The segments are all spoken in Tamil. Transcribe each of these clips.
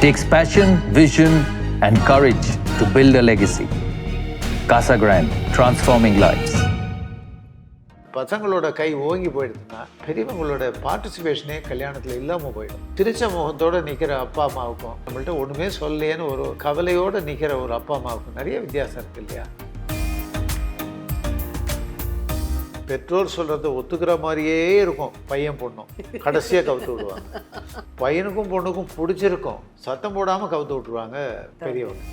It takes passion, vision, and courage to build a legacy. Casa Grande, transforming lives. பசங்களோட கை ஓங்கி போயிடுதுன்னா பெரியவங்களோட பார்ட்டிசிபேஷனே கல்யாணத்தில் இல்லாமல் போயிடும். திருச்ச முகத்தோடு நிற்கிற அப்பா அம்மாவுக்கும் நம்மள்ட்ட ஒன்றுமே சொல்லேன்னு ஒரு கவலையோடு நிற்கிற ஒரு அப்பா அம்மாவுக்கும் நிறைய வித்தியாசம் இருக்கு இல்லையா? பெற்றோர் சொல்கிறத ஒத்துக்கிற மாதிரியே இருக்கும் பையன் பொண்ணும், கடைசியாக கவுத்து விடுவாங்க. பையனுக்கும் பொண்ணுக்கும் பிடிச்சிருக்கும், சத்தம் போடாமல் கவுத்து விட்டுருவாங்க பெரியவங்க.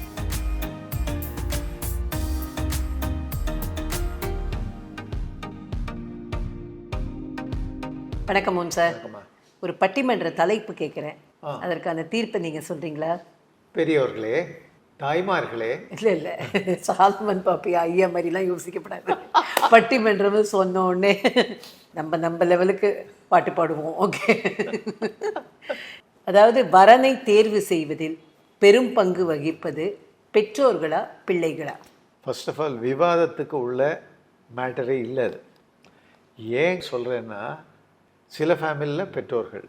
வணக்கம் மோன் சார். ஒரு பட்டிமன்ற தலைப்பு கேட்குறேன், அதற்கான தீர்ப்பை நீங்கள் சொல்கிறீங்களா? பெரியவர்களே, தாய்மார்களே. இல்லை சால்மன் பாப்பி ஐயா மாதிரிலாம் யோசிக்கப்படாது. பட்டிமன்றம் சொன்ன உடனே நம்ம லெவலுக்கு பாட்டு பாடுவோம். ஓகே. அதாவது வரனை தேர்வு செய்வதில் பெரும் பங்கு வகிப்பது பெற்றோர்களா பிள்ளைகளா? ஃபர்ஸ்ட் ஆஃப் ஆல் விவாதத்துக்கு உள்ள மேட்டரே இல்லை. அது ஏன் சொல்கிறேன்னா, சில ஃபேமிலியில் பெற்றோர்கள்,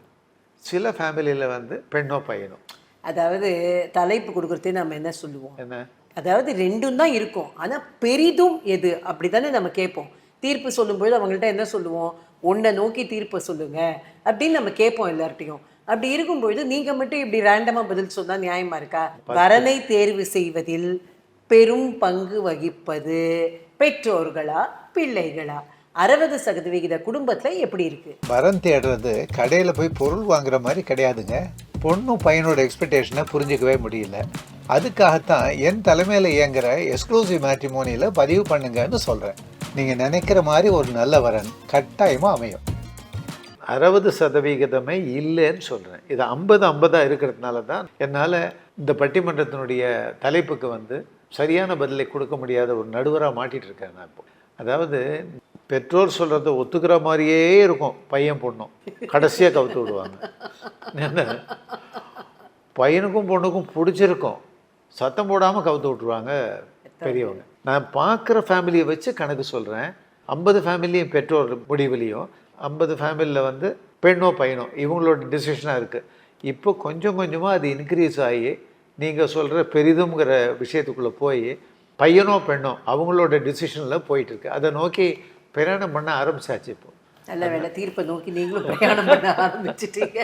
சில ஃபேமிலியில் பெண்ணோ பையனோ. அதாவது தலைப்பு கொடுக்குறதே நம்ம என்ன சொல்லுவோம், என்ன, அதாவது ரெண்டும் தான் இருக்கும், ஆனால் பெரிதும் எது அப்படி தானே நம்ம கேட்போம். தீர்ப்பு சொல்லும்போது அவங்கள்ட்ட என்ன சொல்லுவோம், உன்னை நோக்கி தீர்ப்பை சொல்லுங்க அப்படின்னு நம்ம கேட்போம் எல்லார்ட்டையும். அப்படி இருக்கும்பொழுது நீங்கள் மட்டும் இப்படி ரேண்டமாக பதில் சொன்னால் நியாயமாக இருக்கா? வரனை தேர்வு செய்வதில் பெரும் பங்கு வகிப்பது பெற்றோர்களா பிள்ளைகளா? 60% குடும்பத்தில் எப்படி இருக்கு? வரன் தேடுறது கடையில் போய் பொருள் வாங்குற மாதிரி கிடையாதுங்க. பொண்ணும் பையனோட எக்ஸ்பெக்டேஷனை புரிஞ்சிக்கவே முடியல. அதுக்காகத்தான் என் தலைமையில் இயங்குகிற எக்ஸ்க்ளூசிவ் மேட்ரிமோனியில் பதிவு பண்ணுங்கன்னு சொல்கிறேன். நீங்கள் நினைக்கிற மாதிரி ஒரு நல்ல வரன் கட்டாயமாக அமையும். 60% இல்லைன்னு சொல்கிறேன். இது 50-50 இருக்கிறதுனால தான் என்னால் இந்த பட்டிமன்றத்தினுடைய தலைப்புக்கு சரியான பதிலை கொடுக்க முடியாத ஒரு நடுவராக மாட்டிகிட்டு இருக்கேன் நான் இப்போ. அதாவது பெற்றோர் சொல்கிறத ஒத்துக்கிற மாதிரியே இருக்கும் பையன் பொண்ணும், கடைசியாக கவுத்து விடுவாங்க. என்ன, பையனுக்கும் பொண்ணுக்கும் பிடிச்சிருக்கும், சத்தம் போடாமல் கவுத்து விட்ருவாங்க பெரியவங்க. நான் பார்க்குற ஃபேமிலியை வச்சு கணக்கு சொல்கிறேன். 50 ஃபேமிலியும் பெற்றோர் முடிவுலையும் 50 ஃபேமிலியில் பெண்ணோ பையனோ இவங்களோட டிசிஷனாக இருக்குது. இப்போ கொஞ்சம் கொஞ்சமாக அது இன்க்ரீஸ் ஆகி நீங்கள் சொல்கிற பெரிதுங்கிற விஷயத்துக்குள்ளே போய் பையனோ பெண்ணோ அவங்களோட டிசிஷனில் போயிட்டுருக்கு. அதை நோக்கி பிரயாணம் பண்ண ஆரம்பிச்சாச்சு. இப்போ நல்ல வேலை, தீர்ப்பை நோக்கி நீங்களும் பிரயாணம் பண்ண ஆரம்பிச்சிட்டீங்க.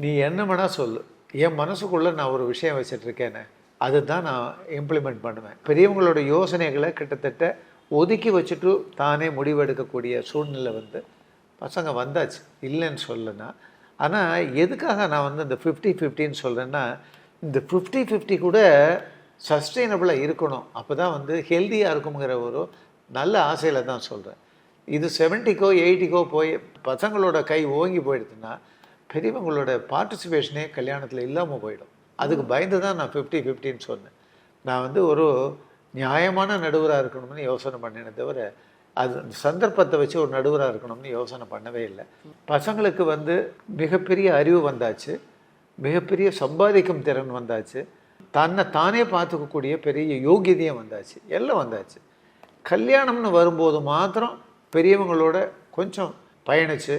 நீ என்ன வேணால் சொல்லு, என் மனசுக்குள்ளே நான் ஒரு விஷயம் வச்சிட்ருக்கேன்னு அதை தான் நான் இம்ப்ளிமெண்ட் பண்ணுவேன். பெரியவங்களோட யோசனைகளை கிட்டத்தட்ட ஒதுக்கி வச்சுட்டு தானே முடிவெடுக்கக்கூடிய சூழ்நிலை பசங்க வந்தாச்சு, இல்லைன்னு சொல்லனா. ஆனால் எதுக்காக நான் இந்த 50-50ன்னு சொல்கிறேன்னா, இந்த 50-50 கூட சஸ்டெயினபிளாக இருக்கணும். அப்போ தான் ஹெல்த்தியாக இருக்குங்கிற ஒரு நல்ல ஆசையில் தான் சொல்கிறேன். இது 70-க்கோ 80க்கோ போய் பசங்களோட கை ஓங்கி போயிடுதுன்னா பெரியவங்களோட பார்ட்டிசிபேஷனே கல்யாணத்தில் இல்லாமல் போயிடும். அதுக்கு பயந்து தான் நான் 50-50ன்னு சொன்னேன். நான் ஒரு நியாயமான நடுவராக இருக்கணும்னு யோசனை பண்ணினே தவிர அது சந்தர்ப்பத்தை வச்சு ஒரு நடுவராக இருக்கணும்னு யோசனை பண்ணவே இல்லை. பசங்களுக்கு மிகப்பெரிய அறிவு வந்தாச்சு, மிகப்பெரிய சம்பாதிக்கும் திறன் வந்தாச்சு, தன்னை தானே பார்த்துக்கக்கூடிய பெரிய யோகியதையும் வந்தாச்சு, எல்லாம் வந்தாச்சு. கல்யாணம்னு வரும்போது மாத்திரம் பெரியவங்களோட கொஞ்சம் பயணித்து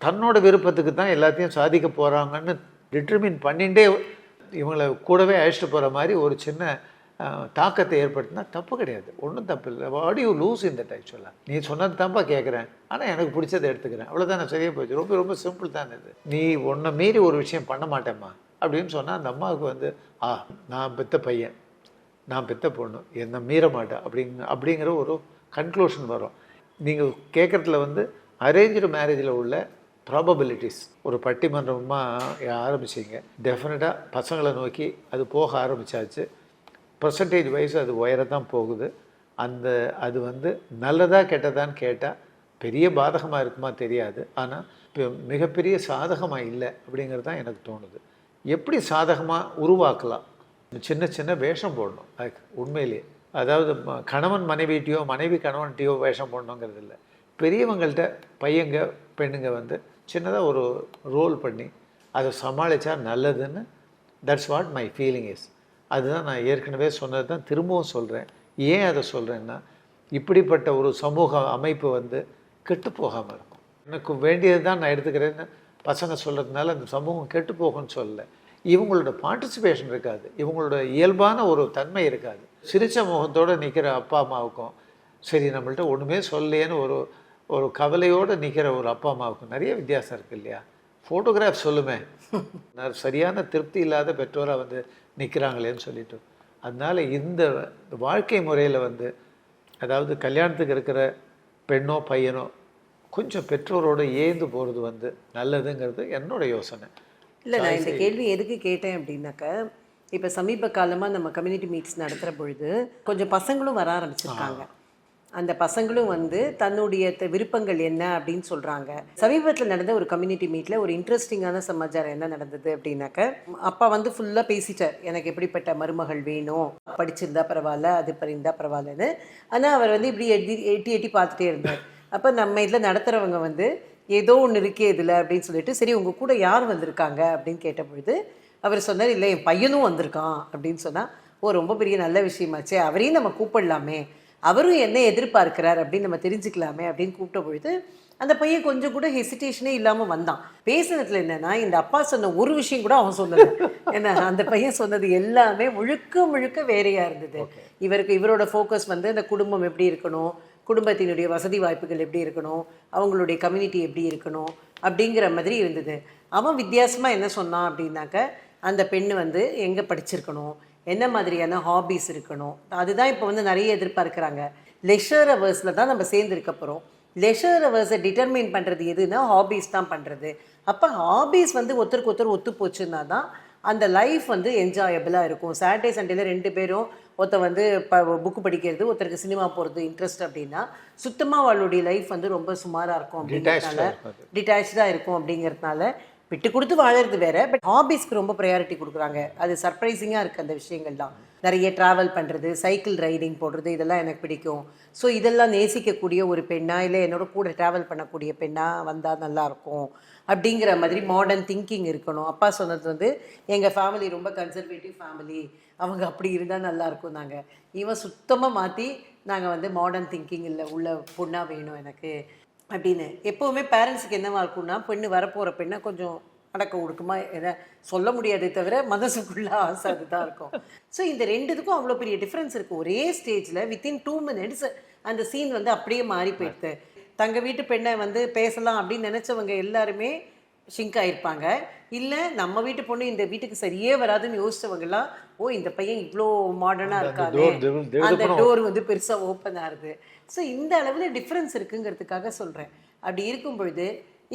தன்னோட விருப்பத்துக்கு தான் எல்லாத்தையும் சாதிக்க போகிறாங்கன்னு டிட்டர்மின் பண்ணிகிட்டே இவங்களை கூடவே அழைச்சிட்டு போகிற மாதிரி ஒரு சின்ன தாக்கத்தை ஏற்படுத்தினா தப்பு கிடையாது, ஒன்றும் தப்பு இல்லை. வாட் யூ லூஸ் இந்த ஆக்சுவலாக நீ சொன்னது தான்ப்பா கேட்குறேன், ஆனால் எனக்கு பிடிச்சதை எடுத்துக்கிறேன், அவ்வளோதான், நான் சரியாக போச்சு. ரொம்ப ரொம்ப சிம்பிள் தான் இது. நீ ஒன்றை மீறி ஒரு விஷயம் பண்ண மாட்டேம்மா அப்படின்னு சொன்னால் அந்த அம்மாவுக்கு நான் பெத்த பையன், நான் பெத்த பொண்ணு, என்னை மீற மாட்டேன் அப்படிங்கிற ஒரு கன்க்ளூஷன் வரும். நீங்கள் கேட்குறதுல அரேஞ்சு மேரேஜில் உள்ள ப்ராபபிலிட்டிஸ் ஒரு பட்டிமன்றமாக ஆரம்பிச்சிங்க. டெஃபினட்டாக பசங்களை நோக்கி அது போக ஆரம்பித்தாச்சு. பர்சன்டேஜ் வைஸ் அது உயரத்தான் போகுது. அது நல்லதா கெட்டதான்னு கேட்டால் பெரிய பாதகமாக இருக்குமா தெரியாது, ஆனால் இப்போ மிகப்பெரிய சாதகமாக இல்லை அப்படிங்கிறது தான் எனக்கு தோணுது. எப்படி சாதகமாக உருவாக்கலாம்? சின்ன சின்ன வேஷம் போடணும். அதுக்கு உண்மையிலேயே அதாவது கணவன் மனைவிட்டையோ மனைவி கணவன்கிட்டையோ வேஷம் போடணுங்கிறது இல்லை. பெரியவங்கள்ட்ட பையங்க பெண்ணுங்க சின்னதாக ஒரு ரோல் பண்ணி அதை சமாளித்தா நல்லதுன்னு that's what my feeling is. அதுதான் நான் ஏற்கனவே சொன்னது தான் திரும்பவும் சொல்கிறேன். ஏன் அதை சொல்கிறேன்னா, இப்படிப்பட்ட ஒரு சமூக அமைப்பு கெட்டு போகாமல் இருக்கும். எனக்கு வேண்டியது தான் நான் எடுத்துக்கிறேன்னு பசங்க சொல்கிறதுனால அந்த சமூகம் கெட்டு போகும்னு சொல்லலை. இவங்களோட பார்ட்டிசிபேஷன் இருக்காது, இவங்களோட இயல்பான ஒரு தன்மை இருக்காது. சிரிச்ச முகத்தோடு நிற்கிற அப்பா அம்மாவுக்கும் சரி நம்மள்ட்ட ஒன்றுமே சொல்லேன்னு ஒரு கவலையோடு நிற்கிற ஒரு அப்பா அம்மாவுக்கும் நிறைய வித்தியாசம் இருக்குது இல்லையா? ஃபோட்டோகிராஃப் சொல்லுமே, சரியான திருப்தி இல்லாத பெற்றோராக வந்து நிற்கிறாங்களேன்னு சொல்லிட்டு. அதனால் இந்த வாழ்க்கை முறையில் வந்து அதாவது கல்யாணத்துக்கு இருக்கிற பெண்ணோ பையனோ கொஞ்சம் பெற்றோரோடு ஏந்து போகிறது வந்து நல்லதுங்கிறது என்னோட யோசனை. இல்லை, நான் இந்த கேள்வி எதுக்கு கேட்டேன் அப்படின்னாக்கா, இப்போ சமீப காலமாக நம்ம கம்யூனிட்டி மீட்ஸ் நடத்துகிற பொழுது கொஞ்சம் பசங்களும் வர ஆரம்பிச்சிருக்காங்க. அந்த பசங்களும் வந்து தன்னுடைய விருப்பங்கள் என்ன அப்படின்னு சொல்கிறாங்க. சமீபத்தில் நடந்த ஒரு கம்யூனிட்டி மீட்டில் ஒரு இன்ட்ரெஸ்டிங்கான சமாச்சாரம் என்ன நடந்தது அப்படின்னாக்க, அப்பா வந்து ஃபுல்லாக பேசிட்டார், எனக்கு எப்படிப்பட்ட மருமகள் வேணும், படிச்சிருந்தா பரவாயில்ல, அது இருந்தா பரவாயில்லன்னு. ஆனால் அவர் வந்து இப்படி எட்டி எட்டி பார்த்துட்டே இருந்தார். அப்போ நம்ம இதில் நடத்துகிறவங்க வந்து ஏதோ ஒன்று இருக்கே இதில் அப்படின்னு சொல்லிட்டு, சரி உங்கள் கூட யார் வந்திருக்காங்க அப்படின்னு கேட்ட பொழுது அவர் சொன்னார், இல்லை என் பையனும் வந்திருக்கான் அப்படின்னு சொன்னால், ஓ ரொம்ப பெரிய நல்ல விஷயமாச்சே, அவரையும் நம்ம கூப்பிடலாமே, அவரும் என்ன எதிர்பார்க்கிறார் அப்படின்னு நம்ம தெரிஞ்சுக்கலாமே அப்படின்னு கூப்பிட்ட பொழுது அந்த பையன் கொஞ்சம் கூட ஹெசிடேஷனே இல்லாமல் வந்தான். பேசுனதுல என்னன்னா, இந்த அப்பா சொன்ன ஒரு விஷயம் கூட அவன் சொன்னது ஏன்னா அந்த பையன் சொன்னது எல்லாமே முழுக்க முழுக்க வேறையா இருந்தது. இவரோட ஃபோக்கஸ் வந்து அந்த குடும்பம் எப்படி இருக்கணும், குடும்பத்தினுடைய வசதி வாய்ப்புகள் எப்படி இருக்கணும், அவங்களுடைய கம்யூனிட்டி எப்படி இருக்கணும் அப்படிங்கிற மாதிரி இருந்தது. அவன் வித்தியாசமாக என்ன சொன்னான் அப்படின்னாக்க, அந்த பெண்ணு வந்து எங்கே படிச்சிருக்கணும், என்ன மாதிரியான ஹாபீஸ் இருக்கணும், அதுதான் இப்போ வந்து நிறைய எதிர்பார்க்குறாங்க. லெஷர் அவர்ஸில் தான் நம்ம சேர்ந்துருக்க போகிறோம். லெஷர் அவர்ஸை டிட்டர்மைன் பண்ணுறது எதுனா ஹாபீஸ் தான் பண்ணுறது. அப்போ ஹாபீஸ் வந்து ஒருத்தருக்கு ஒருத்தர் ஒத்து போச்சுன்னா தான் அந்த லைஃப் வந்து என்ஜாயபிளாக இருக்கும். சாட்டர்டே சண்டேல 2 பேரும் ஒருத்தர் வந்து புக்கு படிக்கிறது, ஒருத்தருக்கு சினிமா போகிறது இன்ட்ரெஸ்ட் அப்படின்னா சுத்தமாக அவளுடைய லைஃப் வந்து ரொம்ப சுமாராக இருக்கும் அப்படிங்கிறதுனால, டிட்டாச்சாக இருக்கும் அப்படிங்கிறதுனால விட்டு கொடுத்து வாழறது வேற, பட் ஹாபீஸ்க்கு ரொம்ப ப்ரையாரிட்டி கொடுக்குறாங்க. அது சர்ப்ரைசிங்காக இருக்குது அந்த விஷயங்கள்லாம். நிறைய ட்ராவல் பண்ணுறது, சைக்கிள் ரைடிங் போடுறது, இதெல்லாம் எனக்கு பிடிக்கும். ஸோ இதெல்லாம் நேசிக்கக்கூடிய ஒரு பெண்ணா, இல்லை என்னோட கூட ட்ராவல் பண்ணக்கூடிய பெண்ணாக வந்தால் நல்லாயிருக்கும் அப்படிங்கிற மாதிரி மாடர்ன் திங்கிங் இருக்கணும். அப்பா சொன்னது வந்து எங்கள் ஃபேமிலி ரொம்ப கன்சர்வேட்டிவ் ஃபேமிலி, அவங்க அப்படி இருந்தால் நல்லாயிருக்கும். நாங்கள் இவன் சுத்தமாக மாற்றி நாங்கள் வந்து மாடர்ன் திங்கிங் இல்லை உள்ள பொண்ணாக வேணும் எனக்கு அப்படின்னு. எப்போவுமே பேரண்ட்ஸுக்கு என்னவா இருக்கும்னா, பெண்ணு வரப்போகிற பெண்ணை கொஞ்சம் அடக்க ஒடுக்குமா எதை சொல்ல முடியாதே தவிர மனசுக்குள்ள ஆசை அதுதான் இருக்கும். ஸோ இந்த ரெண்டுத்துக்கும் அவ்வளோ பெரிய டிஃப்ரென்ஸ் இருக்குது. ஒரே ஸ்டேஜில் வித்தின் 2 minutes அந்த சீன் வந்து அப்படியே மாறி போயிடுது. தங்க வீட்டு பெண்ணை வந்து பேசலாம் அப்படின்னு நினச்சவங்க எல்லாருமே ஷிங்க் ஆகிருப்பாங்க. இல்லை நம்ம வீட்டு பொண்ணு இந்த வீட்டுக்கு சரியே வராதுன்னு யோசிச்சவங்கலாம், ஓ இந்த பையன் இவ்வளோ மாடர்னாக இருக்காது, அந்த டோர் வந்து பெருசாக ஓப்பன் ஆகுது. ஸோ இந்த அளவில் டிஃப்ரென்ஸ் இருக்குங்கிறதுக்காக சொல்கிறேன். அப்படி இருக்கும் பொழுது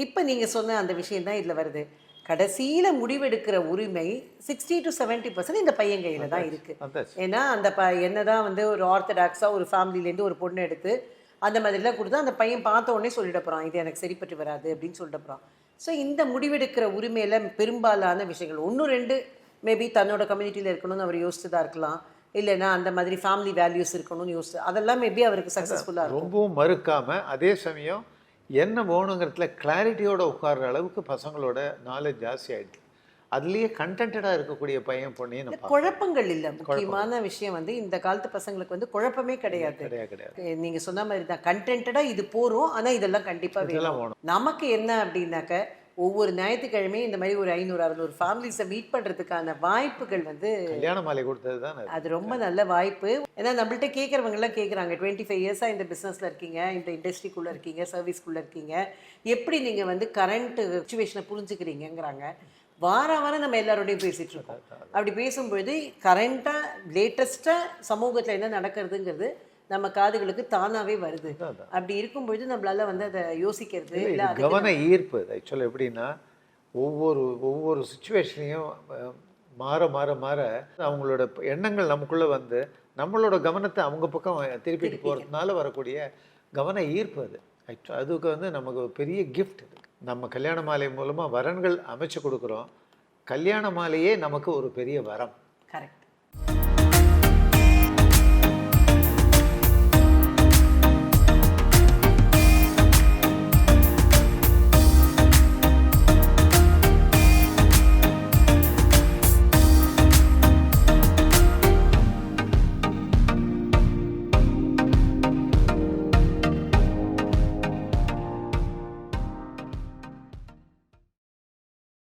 இப்போ நீங்கள் சொன்ன அந்த விஷயந்தான் இதில் வருது. கடைசியில் முடிவெடுக்கிற உரிமை 60 to 70% இந்த பையன் கையில் தான் இருக்குது. ஏன்னா அந்த என்னதான் வந்து ஒரு ஆர்த்தடாக்ஸாக ஒரு ஃபேமிலியிலேருந்து ஒரு பொண்ணு எடுத்து அந்த மாதிரிலாம் கொடுத்தா அந்த பையன் பார்த்த உடனே சொல்லிட போகிறான், இது எனக்கு சரிப்பட்டு வராது அப்படின்னு சொல்லிட்டு போகிறான். ஸோ இந்த முடிவெடுக்கிற உரிமையில் பெரும்பாலான விஷயங்கள் 1-2 மேபி தன்னோட கம்யூனிட்டியில் இருக்கணும்னு அவர் யோசிச்சுதான் இருக்கலாம், இல்லைன்னா அந்த மாதிரி ஃபேமிலி வேல்யூஸ் இருக்கணும்னு யோசிச்சு அதெல்லாம் மேபி அவருக்கு சக்ஸஸ்ஃபுல்லாக இருக்கும். ரொம்பவும் மறுக்காமல் அதே சமயம் என்ன வேணுங்கிறதுல கிளாரிட்டியோட உட்கார்ற அளவுக்கு பசங்களோட நாலேஜ் ஜாஸ்தி ஆகிடுது. அதுலேயே கண்டென்டாக இருக்கக்கூடிய பையன் பொண்ணையும் குழப்பங்கள் இல்லை. முக்கியமான விஷயம் வந்து இந்த காலத்து பசங்களுக்கு வந்து குழப்பமே கிடையாது. நீங்கள் சொன்ன மாதிரி தான் கண்டென்டாக இது போகிறோம். ஆனால் இதெல்லாம் கண்டிப்பாக வேணும். நமக்கு என்ன அப்படின்னாக்க, ஒவ்வொரு ஞாயிற்றுக்கிழமையும் இந்த மாதிரி ஒரு 500-600 ஃபேமிலிஸை மீட் பண்ணுறதுக்கான வாய்ப்புகள் வந்து கல்யாண மாலை கொடுத்தது தான். அது ரொம்ப நல்ல வாய்ப்பு. ஏன்னா நம்மள்ட்ட கேட்குறவங்கலாம் கேட்குறாங்க, 25 இயர்ஸாக இந்த பிஸ்னஸில் இருக்கீங்க, இந்த இண்டஸ்ட்ரிக்குள்ளே இருக்கீங்க, சர்வீஸ்க்குள்ளே இருக்கீங்க, எப்படி நீங்கள் வந்து கரண்ட் சுச்சுவேஷனை புரிஞ்சுக்கிறீங்கிறாங்க. வாரம் நம்ம எல்லாரோடையும் பேசிகிட்டு இருக்கோம். அப்படி பேசும்பொழுது கரண்ட்டாக லேட்டஸ்ட்டாக சமூகத்தில் என்ன நடக்கிறதுங்கிறது நம்ம காதுகளுக்கு தானாகவே வருது. அப்படி இருக்கும்பொழுது நம்மளால வந்து அதை யோசிக்கிறது இல்லை. கவன ஈர்ப்பு ஆக்சுவலாக எப்படின்னா, ஒவ்வொரு சுச்சுவேஷனையும் மாற மாற மாற அவங்களோட எண்ணங்கள் நமக்குள்ளே வந்து நம்மளோட கவனத்தை அவங்க பக்கம் திருப்பிட்டு போகிறதுனால வரக்கூடிய கவன ஈர்ப்பு அது. அதுக்கு வந்து நமக்கு பெரிய கிஃப்ட். இது நம்ம கல்யாண மாலை மூலமாக வரன்கள் அமைச்சு கொடுக்குறோம். கல்யாண மாலையே நமக்கு ஒரு பெரிய வரம். கரெக்ட்.